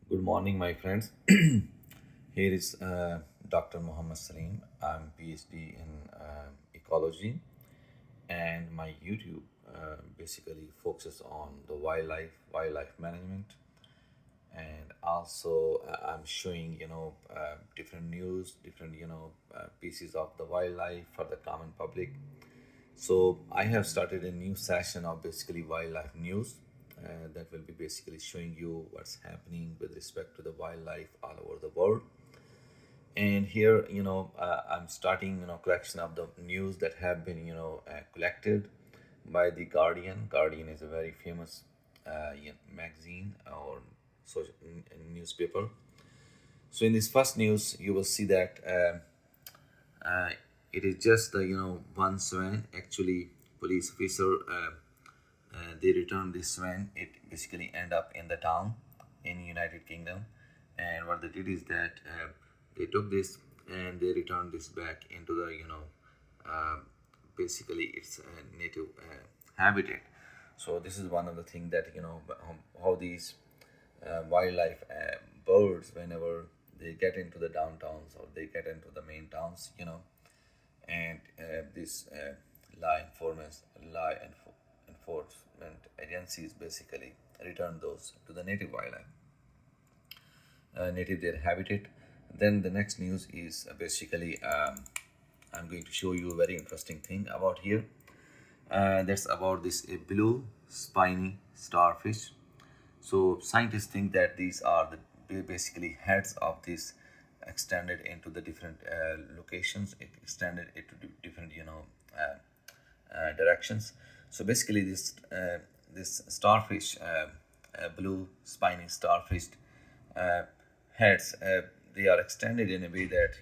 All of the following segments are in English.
Good morning, my friends. Here is Dr. Muhammad Salim. I'm PhD in ecology, and my YouTube basically focuses on the wildlife management, and also I'm showing different news, different pieces of the wildlife for the common public. So I have started a new session of basically wildlife news that will be basically showing you what's happening with respect to the wildlife all over the world. And here, I'm starting, collection of the news that have been, collected by the Guardian. Guardian is a very famous magazine or newspaper. So in this first news, you will see that it is just the one swan. Actually, police officer they returned this swan. It basically end up in the town in United Kingdom, and what they did is that they took this and they returned this back into the uh, basically its native habitat. So this is one of the things that how these wildlife birds, whenever they get into the downtowns or they get into the main towns, and this enforcement agencies basically return those to the native wildlife, native their habitat. Then the next news is basically I'm going to show you a very interesting thing about here. That's about this a blue spiny starfish. So scientists think that these are the basically heads of this extended into the different locations, extended into different directions. So basically, this starfish, blue spiny starfish uh, heads, they are extended in a way that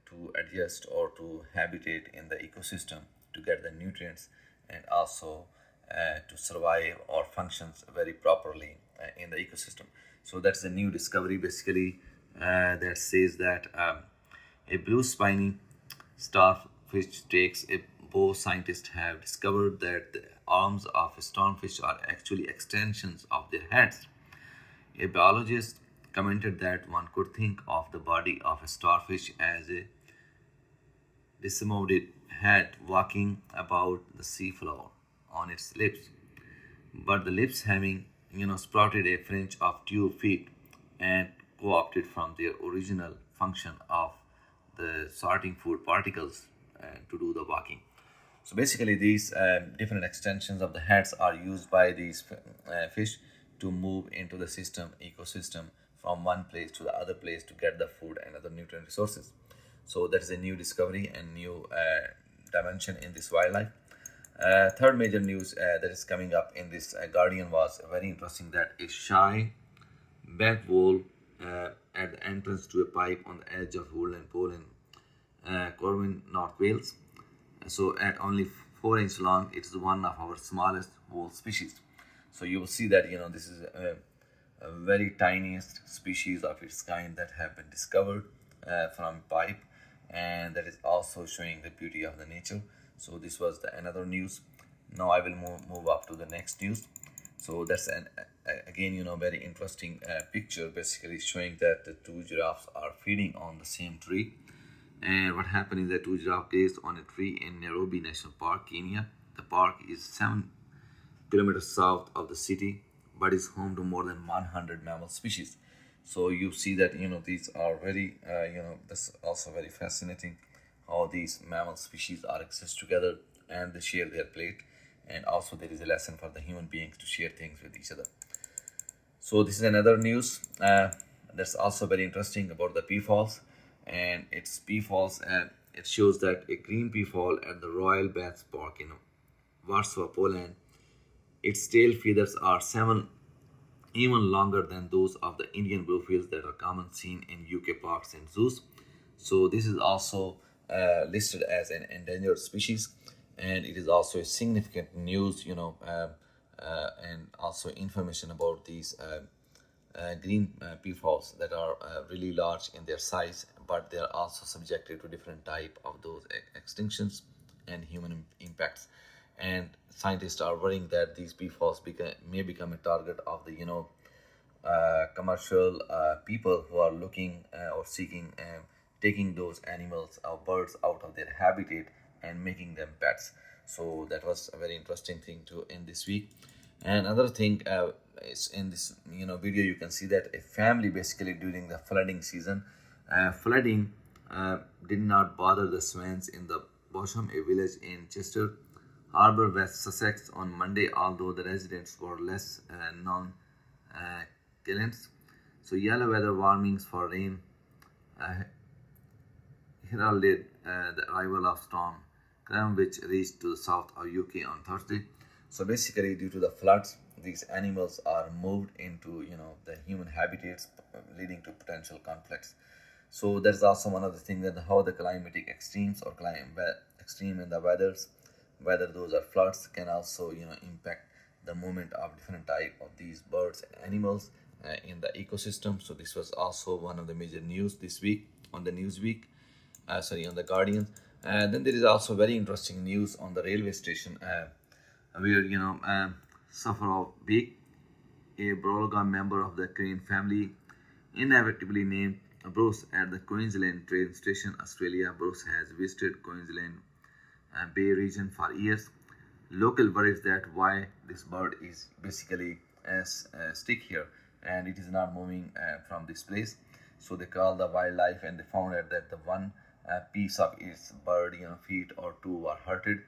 to adjust or to habitat in the ecosystem to get the nutrients and also to survive or functions very properly in the ecosystem. So that's a new discovery basically that says that a blue spiny starfish takes a bow. Scientists have discovered that the arms of a starfish are actually extensions of their heads. A biologist commented that one could think of the body of a starfish as a disembodied head walking about the seafloor on its lips, but the lips having sprouted a fringe of 2 feet and co-opted from their original function of the sorting food particles to do the walking. So basically, these different extensions of the heads are used by these fish to move into the ecosystem from one place to the other place to get the food and other nutrient resources. So that is a new discovery and new dimension in this wildlife. Third major news that is coming up in this Guardian was very interesting, that a shy bat wall at the entrance to a pipe on the edge of woodland pole in Corwin, North Wales. So at only 4 inch long, it is one of our smallest whole species. So you will see that this is a very tiniest species of its kind that have been discovered from pipe, and that is also showing the beauty of the nature. So this was the another news. Now I will move up to the next news. So that's an again very interesting picture basically showing that the two giraffes are feeding on the same tree. And what happened is that two giraffes grazed on a tree in Nairobi National Park, Kenya. The park is 7 kilometers south of the city, but is home to more than 100 mammal species. So you see that these are very that's also very fascinating how these mammal species are exist together and they share their plate, and also there is a lesson for the human beings to share things with each other. So this is another news that's also very interesting about the peafalls, and its peafalls. It shows that a green peafowl at the Royal Bath Park in Warsaw, Poland. Its tail feathers are seven even longer than those of the Indian bluefields that are common seen in UK parks and zoos. So this is also listed as an endangered species, and it is also a significant news, and also information about these green peafowls that are really large in their size, but they are also subjected to different type of those extinctions and human impacts. And scientists are worrying that these peafowls may become a target of the commercial people who are looking or seeking taking those animals or birds out of their habitat and making them pets. So that was a very interesting thing to in this week. And another thing is in this video you can see that a family basically during the flooding season, flooding did not bother the swans in the Bosham, a village in Chester Harbour, West Sussex, on Monday, although the residents were less non-calients. So yellow weather warnings for rain uh, heralded the arrival of storm Clem, which reached to the south of UK on Thursday. So basically, due to the floods, these animals are moved into the human habitats, leading to potential conflicts. So there's also one other thing that how the climatic extremes or extreme in the weathers, whether those are floods, can also impact the movement of different type of these birds and animals in the ecosystem. So this was also one of the major news this week on the Newsweek, on the Guardian. And then there is also very interesting news on the railway station where Safar Beek, a Brologa member of the Crane family, inevitably named Bruce at the Queensland train station, Australia. Bruce has visited Queensland Bay region for years. Local worries that why this bird is basically stick here and it is not moving from this place. So they called the wildlife and they found out that the one piece of its bird, feet or two were hurted,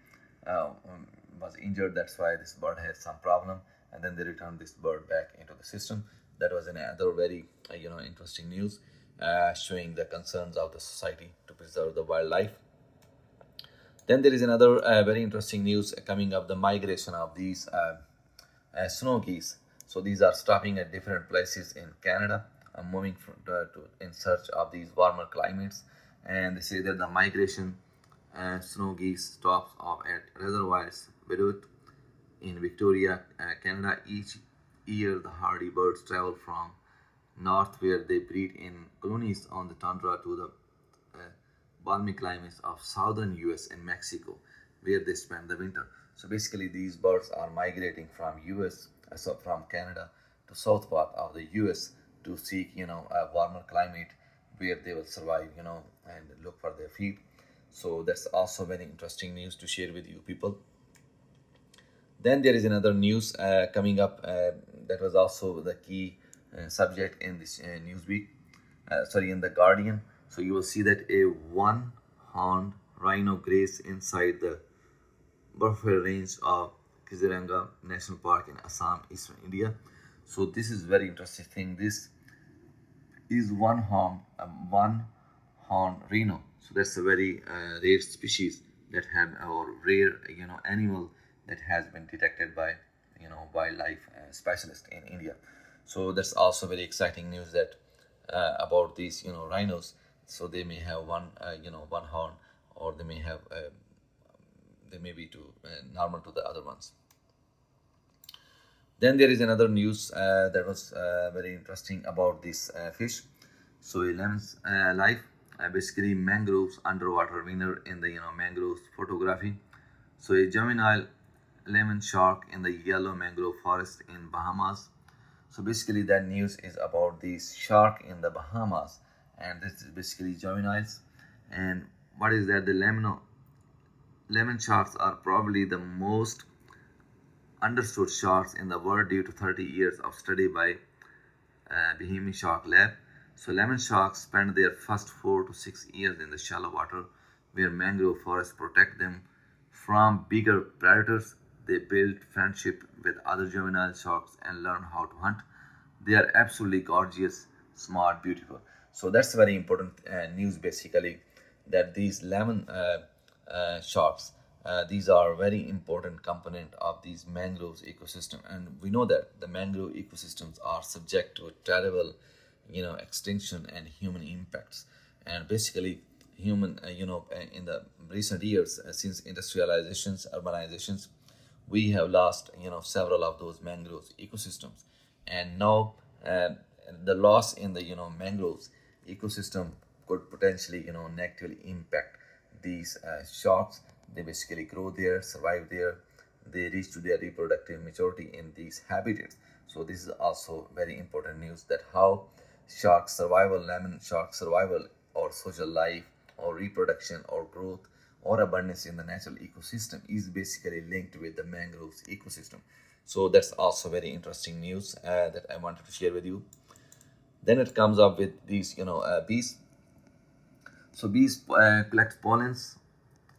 was injured. That's why this bird has some problem. And then they returned this bird back into the system. That was another very interesting news, showing the concerns of the society to preserve the wildlife. Then there is another very interesting news coming up: the migration of these snow geese. So these are stopping at different places in Canada, moving in search of these warmer climates. And they say that the migration snow geese stops off at reservoirs Beirut in Victoria, Canada. Each year, the hardy birds travel from north, where they breed in colonies on the tundra, to the balmy climates of southern US and Mexico, where they spend the winter. So basically, these birds are migrating from US, so from Canada to south part of the US to seek, a warmer climate where they will survive, and look for their feed. So that's also very interesting news to share with you people. Then there is another news coming up that was also the key subject in this Newsweek, in the Guardian. So you will see that a one-horned rhino grazed inside the Burford range of Kaziranga National Park in Assam, Eastern India. So this is very interesting thing. This is one horn rhino. So that's a very rare species that have or rare animal that has been detected by wildlife specialist in India. So that's also very exciting news that about these rhinos. So they may have one horn, or they may have they may be too normal to the other ones. Then there is another news that was very interesting about this fish. So a lemon's life, basically mangroves underwater winner in the mangroves photography. So a juvenile lemon shark in the yellow mangrove forest in Bahamas. So basically that news is about this shark in the Bahamas, and this is basically juveniles. And what is that? The lemon sharks are probably the most understood sharks in the world due to 30 years of study by Bahami Shark Lab. So lemon sharks spend their first 4 to 6 years in the shallow water, where mangrove forests protect them from bigger predators. They build friendship with other juvenile sharks and learn how to hunt. They are absolutely gorgeous, smart, beautiful. So that's very important news basically, that these lemon sharks, these are very important component of these mangroves ecosystem. And we know that the mangrove ecosystems are subject to a terrible extinction and human impacts. And basically human in the recent years, since industrializations, urbanizations, we have lost several of those mangroves ecosystems. And now the loss in the mangroves ecosystem could potentially negatively impact these sharks. They basically grow there, survive there, they reach to their reproductive maturity in these habitats. So this is also very important news, that how shark survival, lemon shark survival, or social life, or reproduction, or growth, or abundance in the natural ecosystem is basically linked with the mangroves ecosystem. So that's also very interesting news that I wanted to share with you. Then it comes up with these, bees. So bees collect pollens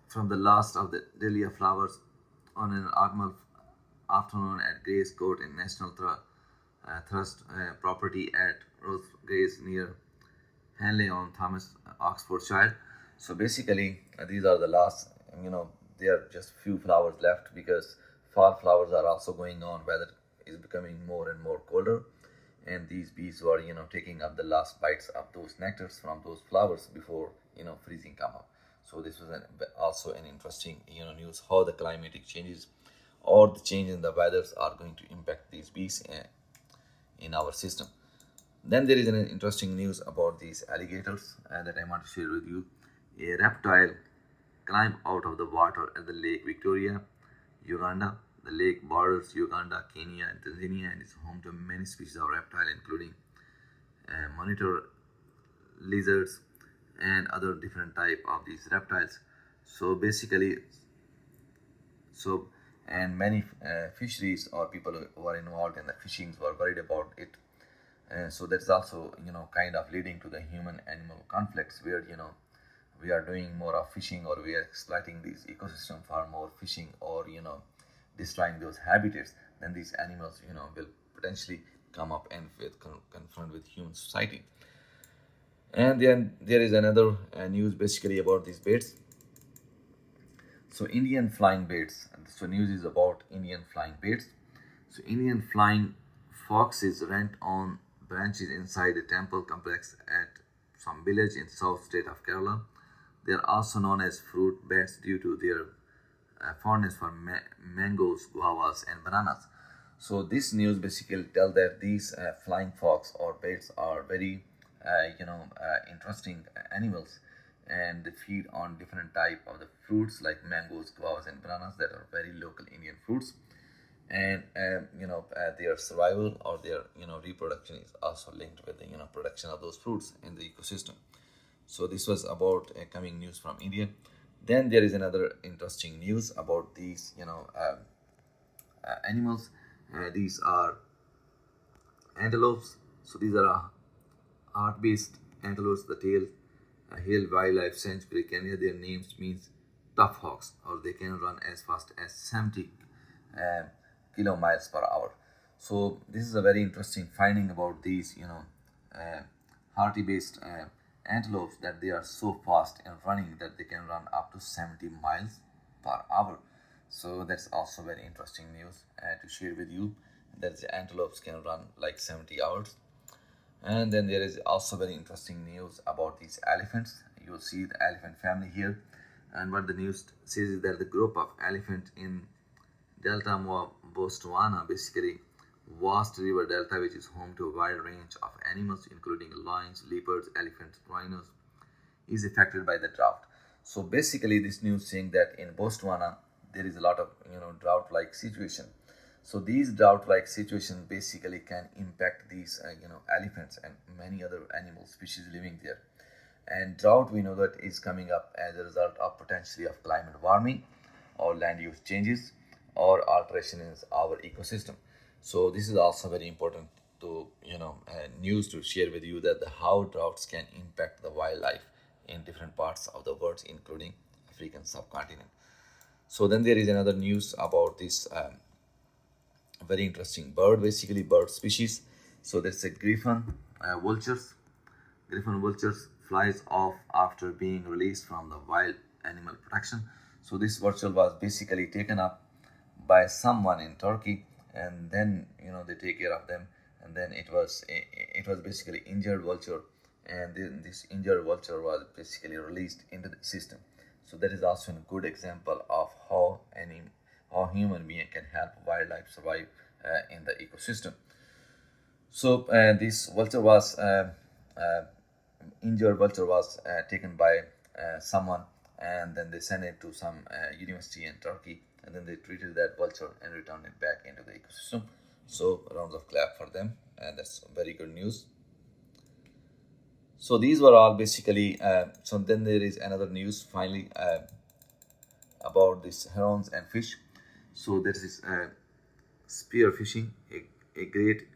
from the last of the dahlia flowers on an autumnal afternoon at Grays Court in National Trust property at Rose Grays near Henley on Thomas, Oxfordshire. So basically, these are the last, there are just few flowers left because fall flowers are also going on. Weather is becoming more and more colder, and these bees were, taking up the last bites of those nectars from those flowers before, freezing come up. So this was also an interesting, news how the climatic changes or the change in the weathers are going to impact these bees in our system. Then there is an interesting news about these alligators that I want to share with you. A reptile climbed out of the water at the Lake Victoria, Uganda. The lake borders Uganda, Kenya, and Tanzania, and is home to many species of reptile, including monitor lizards and other different type of these reptiles. So basically, so and many fisheries or people who are involved in the fishing were worried about it. So that's also, kind of leading to the human animal conflicts where, we are doing more of fishing, or we are exploiting these ecosystem for more fishing, or destroying those habitats. Then these animals, will potentially come up and confront with human society. And then there is another news basically about these birds. So Indian flying birds. So news is about Indian flying birds. So Indian flying foxes rent on branches inside a temple complex at some village in south state of Kerala. They are also known as fruit bats due to their fondness for mangoes, guavas, and bananas. So this news basically tell that these flying fox or bats are very, interesting animals, and they feed on different type of the fruits like mangoes, guavas, and bananas that are very local Indian fruits. And their survival or their reproduction is also linked with the production of those fruits in the ecosystem. So this was about coming news from India. Then there is another interesting news about these animals. These are antelopes. So these are heart-based antelopes. The tail Hale Wildlife Sanctuary, Kenya. Their names means tough hawks, or they can run as fast as 70 uh, miles per hour. So this is a very interesting finding about these, hardy-based antelopes, that they are so fast in running that they can run up to 70 miles per hour. So that's also very interesting news to share with you, that the antelopes can run like 70 hours. And then there is also very interesting news about these elephants. You'll see the elephant family here. And what the news says is that the group of elephants in Delta Moa, Botswana, basically vast river delta, which is home to a wide range of animals including lions, leopards, elephants, rhinos, is affected by the drought. So basically, this news saying that in Botswana there is a lot of drought-like situation. So these drought-like situations basically can impact these elephants and many other animal species living there. And drought, we know that is coming up as a result of potentially of climate warming, or land use changes, or alteration in our ecosystem. So this is also very important to news to share with you, that the how droughts can impact the wildlife in different parts of the world, including African subcontinent. So then there is another news about this very interesting bird, basically bird species. So there's a griffon vultures. Griffon vultures flies off after being released from the wild animal protection. So this vulture was basically taken up by someone in Turkey, and then they take care of them, and then it was basically injured vulture, and then this injured vulture was basically released into the system. So that is also a good example of how human being can help wildlife survive in the ecosystem. So this vulture was injured vulture was taken by someone, and then they sent it to some university in Turkey, and then they treated that vulture and returned it back into the ecosystem. So rounds of clap for them, and that's very good news. So these were all basically. So then there is another news finally about these herons and fish. So there is spear fishing. A great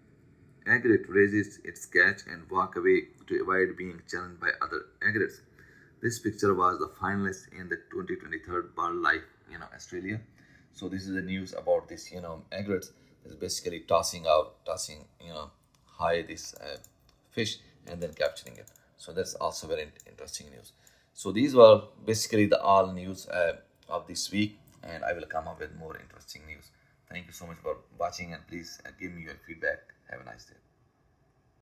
egret raises its catch and walk away to avoid being challenged by other egrets. This picture was the finalist in the 2023 Birdlife, Australia. So this is the news about this, egrets. It's basically tossing, high this fish and then capturing it. So that's also very interesting news. So these were basically the all news of this week, and I will come up with more interesting news. Thank you so much for watching, and please give me your feedback. Have a nice day.